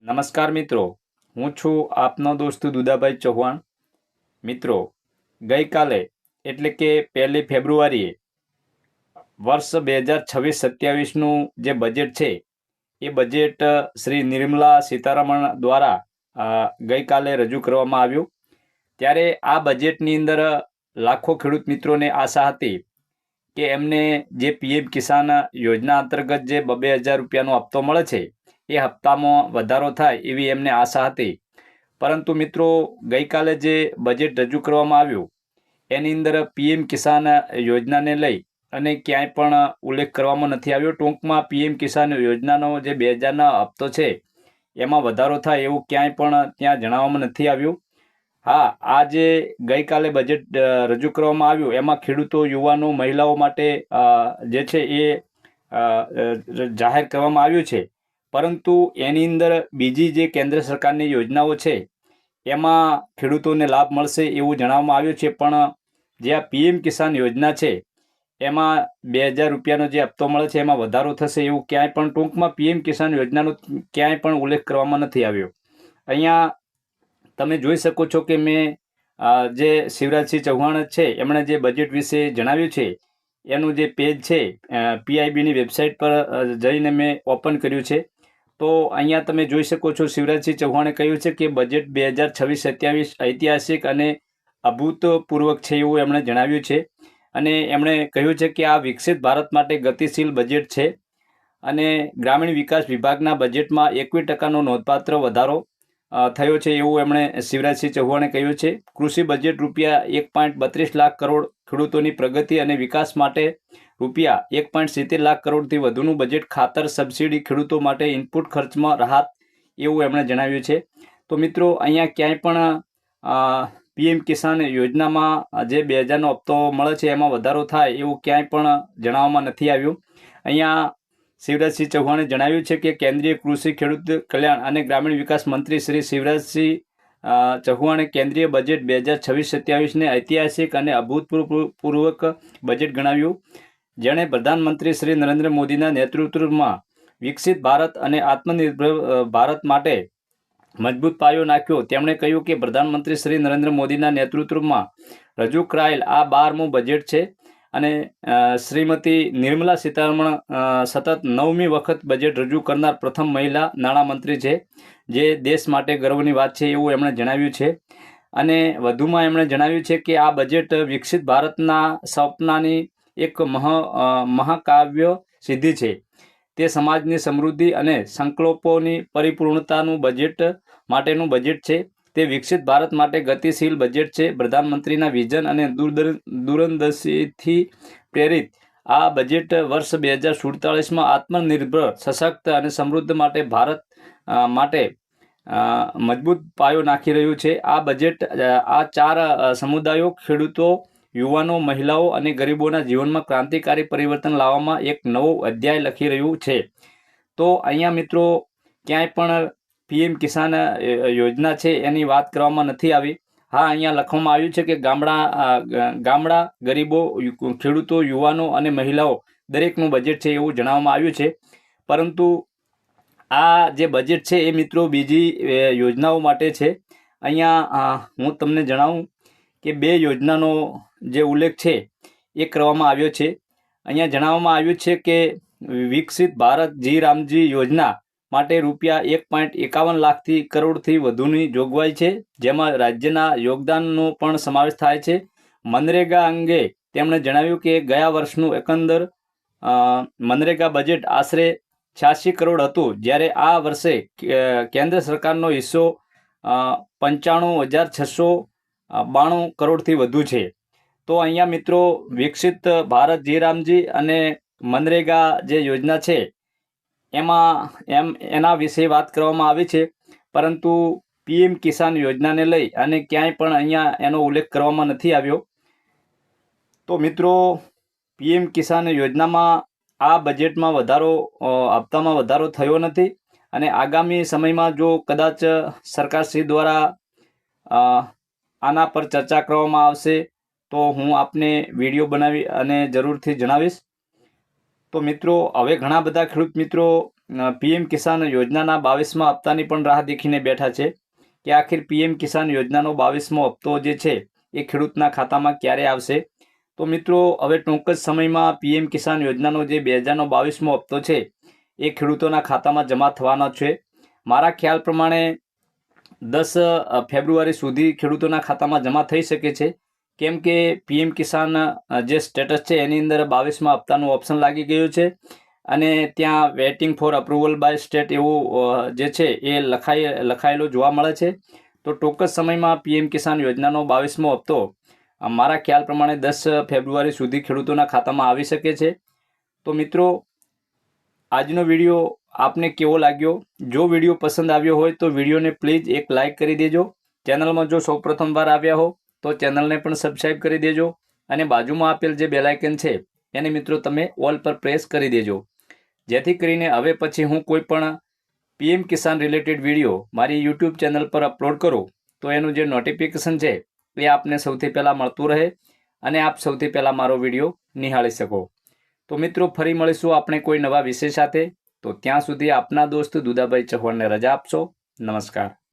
નમસ્કાર મિત્રો, હું છું આપનો દોસ્ત દુદાભાઈ ચૌહાણ. મિત્રો, ગઈકાલે એટલે કે 1 ફેબ્રુઆરીએ વર્ષ 2026-27નું જે બજેટ છે એ બજેટ શ્રી નિર્મલા સીતારમણ દ્વારા ગઈકાલે રજૂ કરવામાં આવ્યું. ત્યારે આ બજેટની અંદર લાખો ખેડૂત મિત્રોને આશા હતી કે એમને જે પીએમ કિસાન યોજના અંતર્ગત જે 2,000 રૂપિયાનો હપ્તો મળે છે એ હપ્તામાં વધારો થાય એવી એમને આશા હતી. પરંતુ મિત્રો, ગઈકાલે જે બજેટ રજૂ કરવામાં આવ્યું એની અંદર પીએમ કિસાન યોજનાને લઈ અને ક્યાંય પણ ઉલ્લેખ કરવામાં નથી આવ્યો. ટૂંકમાં પીએમ કિસાન યોજનાનો જે 2,000ના હપ્તો છે એમાં વધારો થાય એવું ક્યાંય પણ ત્યાં જણાવવામાં નથી આવ્યું. હા, આ જે ગઈકાલે બજેટ રજૂ કરવામાં આવ્યું એમાં ખેડૂતો, યુવાનો, મહિલાઓ માટે જે છે એ જાહેર કરવામાં આવ્યું છે. પરંતુ એની અંદર બીજી જે કેન્દ્ર સરકારની યોજનાઓ છે એમાં ખેડૂતોને લાભ મળશે એવું જણાવવામાં આવ્યું છે. પણ જે આ પીએમ કિસાન યોજના છે એમાં 2,000 રૂપિયાનો જે હપ્તો મળે છે એમાં વધારો થશે એવું ક્યાંય પણ, ટૂંકમાં પીએમ કિસાન યોજનાનો ક્યાંય પણ ઉલ્લેખ કરવામાં નથી આવ્યો. અહીંયા તમે જોઈ શકો છો કે મેં જે શિવરાજસિંહ ચૌહાણ છે એમણે જે બજેટ વિશે જણાવ્યું છે એનું જે પેજ છે પીઆઈબીની વેબસાઇટ પર જઈને મેં ઓપન કર્યું છે. તો અહીંયા તમે જોઈ શકો છો શિવરાજસિંહ ચૌહાણે કહ્યું છે કે બજેટ 2026-27 ઐતિહાસિક અને અભૂતપૂર્વક છે એવું એમણે જણાવ્યું છે. અને એમણે કહ્યું છે કે આ વિકસિત ભારત માટે ગતિશીલ બજેટ છે અને ગ્રામીણ વિકાસ વિભાગના બજેટમાં 21% નોંધપાત્ર વધારો થયો છે એવું એમણે શિવરાજસિંહ ચૌહાણે કહ્યું છે. કૃષિ બજેટ રૂપિયા 1.32 લાખ કરોડ, ખેડૂતોની પ્રગતિ અને વિકાસ માટે રૂપિયા 1.70 લાખ કરોડથી વધુનું બજેટ, ખાતર સબસિડી, ખેડૂતો માટે ઇનપુટ ખર્ચમાં રાહત એવું એમણે જણાવ્યું છે. તો મિત્રો, અહીંયા ક્યાંય પણ પીએમ કિસાન યોજનામાં જે 2,000નો હપ્તો મળે છે એમાં વધારો થાય એવું ક્યાંય પણ જણાવવામાં નથી આવ્યું. અહીંયા શિવરાજસિંહ ચૌહાણે જણાવ્યું છે કે કેન્દ્રીય કૃષિ, ખેડૂત કલ્યાણ અને ગ્રામીણ વિકાસ મંત્રી શ્રી શિવરાજસિંહ ચૌહાણે કેન્દ્રીય બજેટ 2026-27ને ઐતિહાસિક અને અભૂતપૂર્વક બજેટ ગણાવ્યું, જેણે પ્રધાનમંત્રી શ્રી નરેન્દ્ર મોદીના નેતૃત્વમાં વિકસિત ભારત અને આત્મનિર્ભર ભારત માટે મજબૂત પાયો નાખ્યો. તેમણે કહ્યું કે પ્રધાનમંત્રી શ્રી નરેન્દ્ર મોદીના નેતૃત્વમાં રજૂ કરાયેલ આ 12મું બજેટ છે અને શ્રીમતી નિર્મલા સીતારમણ સતત 9મી વખત બજેટ રજૂ કરનાર પ્રથમ મહિલા નાણામંત્રી છે, જે દેશ માટે ગર્વની વાત છે એવું એમણે જણાવ્યું છે. અને વધુમાં એમણે જણાવ્યું છે કે આ બજેટ વિકસિત ભારતના સપનાની એક મહાકાવ્ય સિદ્ધિ છે. તે સમાજની સમૃદ્ધિ અને સંકલ્પોની પરિપૂર્ણતાનું બજેટ માટેનું બજેટ છે. તે વિકસિત ભારત માટે ગતિશીલ બજેટ છે. પ્રધાનમંત્રીના વિઝન અને દૂરંદેશીથી પ્રેરિત આ બજેટ વર્ષ 2047માં આત્મનિર્ભર, સશક્ત અને સમૃદ્ધ માટે ભારત માટે મજબૂત પાયો નાખી રહ્યું છે. આ બજેટ આ 4 સમુદાયો, ખેડૂતો, યુવાનો, મહિલાઓ અને ગરીબોના જીવનમાં ક્રાંતિકારી પરિવર્તન લાવવામાં એક નવો અધ્યાય લખી રહ્યું છે. તો અહીંયા મિત્રો ક્યાંય પણ પીએમ કિસાન યોજના છે એની વાત કરવામાં નથી આવી. હા, અહીંયા લખવામાં આવ્યું છે કે ગામડા, ગરીબો, ખેડૂતો, યુવાનો અને મહિલાઓ દરેકનું બજેટ છે એવું જણાવવામાં આવ્યું છે. પરંતુ આ જે બજેટ છે એ મિત્રો બીજી યોજનાઓ માટે છે. અહીંયા હું તમને જણાવું કે 2 યોજનાનો જે ઉલ્લેખ છે એ કરવામાં આવ્યો છે. અહીંયા જણાવવામાં આવ્યું છે કે વિકસિત ભારત જી રામજી યોજના માટે રૂપિયા 1.51 લાખ કરોડથી વધુની જોગવાઈ છે, જેમાં રાજ્યના યોગદાનનો પણ સમાવેશ થાય છે. મનરેગા અંગે તેમણે જણાવ્યું કે ગયા વર્ષનું એકંદર મનરેગા બજેટ આશરે 86 કરોડ હતું, જ્યારે આ વર્ષે કેન્દ્ર સરકારનો હિસ્સો 95,692 કરોડથી વધુ છે. તો અહીંયા મિત્રો વિકસિત ભારત જી રામજી અને મનરેગા જે યોજના છે એના વિશે વાત કરવામાં આવી છે. પરંતુ પીએમ કિસાન યોજનાને લઈ અને ક્યાંય પણ અહીંયા એનો ઉલ્લેખ કરવામાં નથી આવ્યો. તો મિત્રો, પીએમ કિસાન યોજનામાં આ બજેટમાં હપ્તામાં વધારો થયો નથી અને આગામી સમયમાં જો કદાચ સરકારશ્રી દ્વારા આના પર ચર્ચા કરવામાં આવશે તો હું આપને વિડીયો બનાવી અને જરૂરથી જણાવીશ. તો મિત્રો, હવે ઘણા બધા ખેડૂત મિત્રો પીએમ કિસાન યોજનાના 22મા હપ્તાની પણ રાહ દેખીને બેઠા છે કે આખિર પીએમ કિસાન યોજનાનો 22મો હપ્તો જે છે એ ખેડૂતના ખાતામાં ક્યારે આવશે. તો મિત્રો હવે ટૂંક જ સમયમાં પીએમ કિસાન યોજનાનો જે 2022મો હપ્તો છે એ ખેડૂતોના ખાતામાં જમા થવાનો છે. મારા ખ્યાલ પ્રમાણે 10 ફેબ્રુઆરી સુધી ખેડૂતોના ખાતામાં જમા થઈ શકે છે, કેમ કે પીએમ કિસાન જે સ્ટેટસ છે એની અંદર 22મા હપ્તાનું ઓપ્શન લાગી ગયું છે અને ત્યાં waiting for approval by state એવું જે છે એ લખાયેલું જોવા મળે છે. તો ટૂંક જ સમયમાં પીએમ કિસાન યોજનાનો 22મો હપ્તો મારા ખ્યાલ પ્રમાણે 10 ફેબ્રુઆરી સુધી ખેડૂતોના ખાતામાં આવી શકે છે. તો મિત્રો, આજનો વિડીયો આપને કેવો લાગ્યો? જો વિડીયો પસંદ આવ્યો હોય તો વિડીયોને પ્લીઝ એક લાઇક કરી દેજો. ચેનલમાં જો સૌ પ્રથમવાર આવ્યા હો તો ચેનલને પણ સબસ્ક્રાઈબ કરી દેજો અને બાજુમાં આપેલ જે બેલ આઇકન છે એને મિત્રો તમે ઓલ પર પ્રેસ કરી દેજો, જેથી કરીને હવે પછી હું કોઈ પણ પીએમ કિસાન રિલેટેડ વિડીયો મારી યુટ્યુબ ચેનલ પર અપલોડ કરું તો એનું જે નોટિફિકેશન છે એ આપને સૌથી પહેલાં મળતું રહે અને આપ સૌથી પહેલાં મારો વિડીયો નિહાળી શકો. તો મિત્રો, ફરી મળીશું આપણે કોઈ નવા વિષય સાથે. તો ત્યાં સુધી આપના દોસ્ત દુદાભાઈ ચૌહાણને રજા આપશો. નમસ્કાર.